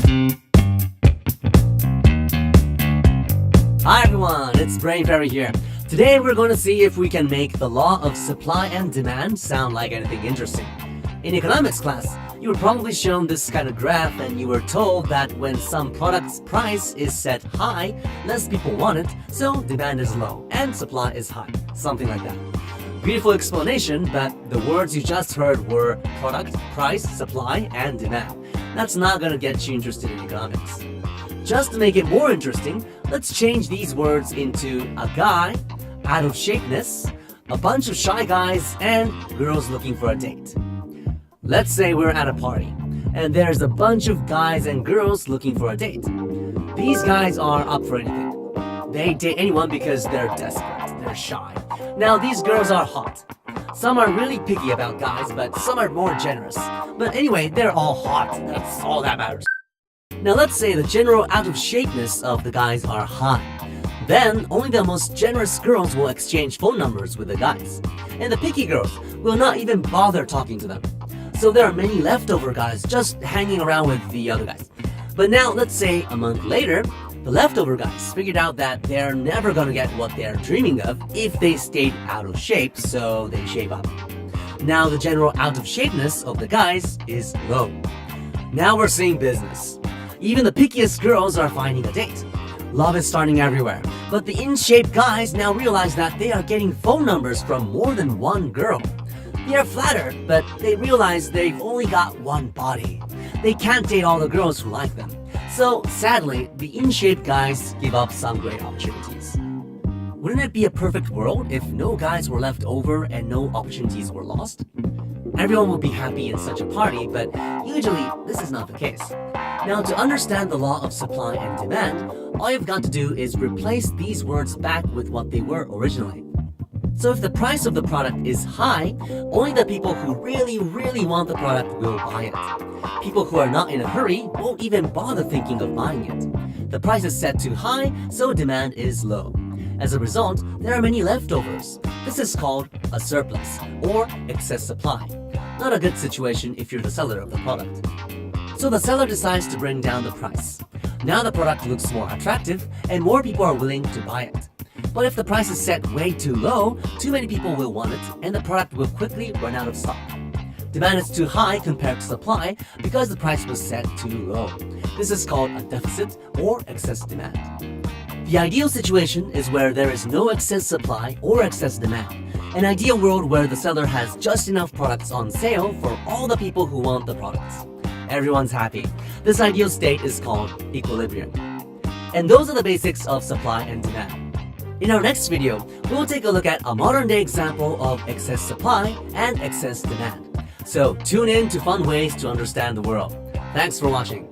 Hi everyone, it's Brain Fairy here. Today we're going to see if we can make the law of supply and demand sound like anything interesting. In economics class, you were probably shown this kind of graph and you were told that when some product's price is set high, less people want it, so demand is low and supply is high. Something like that. Beautiful explanation, but the words you just heard were product, price, supply, and demand. That's not going to get you interested in economics. Just to make it more interesting, let's change these words into a guy, out of shapeness, a bunch of shy guys, and girls looking for a date. Let's say we're at a party, and there's a bunch of guys and girls looking for a date. These guys are up for anything. They date anyone because they're desperate, they're shy. Now these girls are hot. Some are really picky about guys, but some are more generous. But anyway, they're all hot, that's all that matters. Now let's say the general out-of-shapeness of the guys are high. Then only the most generous girls will exchange phone numbers with the guys. And the picky girls will not even bother talking to them. So there are many leftover guys just hanging around with the other guys. But now let's say a month later, the leftover guys figured out that they're never gonna get what they're dreaming of if they stayed out of shape, so they shape up. Now the general out-of-shapeness of the guys is low. Now we're seeing business. Even the pickiest girls are finding a date. Love is starting everywhere. But the in-shape guys now realize that they are getting phone numbers from more than one girl. They are flattered, but they realize they've only got one body. They can't date all the girls who like them. So, sadly, the in-shape guys give up some great opportunities. Wouldn't it be a perfect world if no guys were left over and no opportunities were lost? Everyone would be happy in such a party, but usually this is not the case. Now, to understand the law of supply and demand, all you've got to do is replace these words back with what they were originally. So if the price of the product is high, only the people who really want the product will buy it. People who are not in a hurry won't even bother thinking of buying it. The price is set too high, so demand is low. As a result, there are many leftovers. This is called a surplus or excess supply. Not a good situation if you're the seller of the product. So the seller decides to bring down the price. Now the product looks more attractive and more people are willing to buy it. But if the price is set way too low, too many people will want it and the product will quickly run out of stock. Demand is too high compared to supply because the price was set too low. This is called a deficit or excess demand. The ideal situation is where there is no excess supply or excess demand. An ideal world where the seller has just enough products on sale for all the people who want the products. Everyone's happy. This ideal state is called equilibrium. And those are the basics of supply and demand. In our next video, we'll take a look at a modern-day example of excess supply and excess demand. So tune in to fun ways to understand the world. Thanks for watching.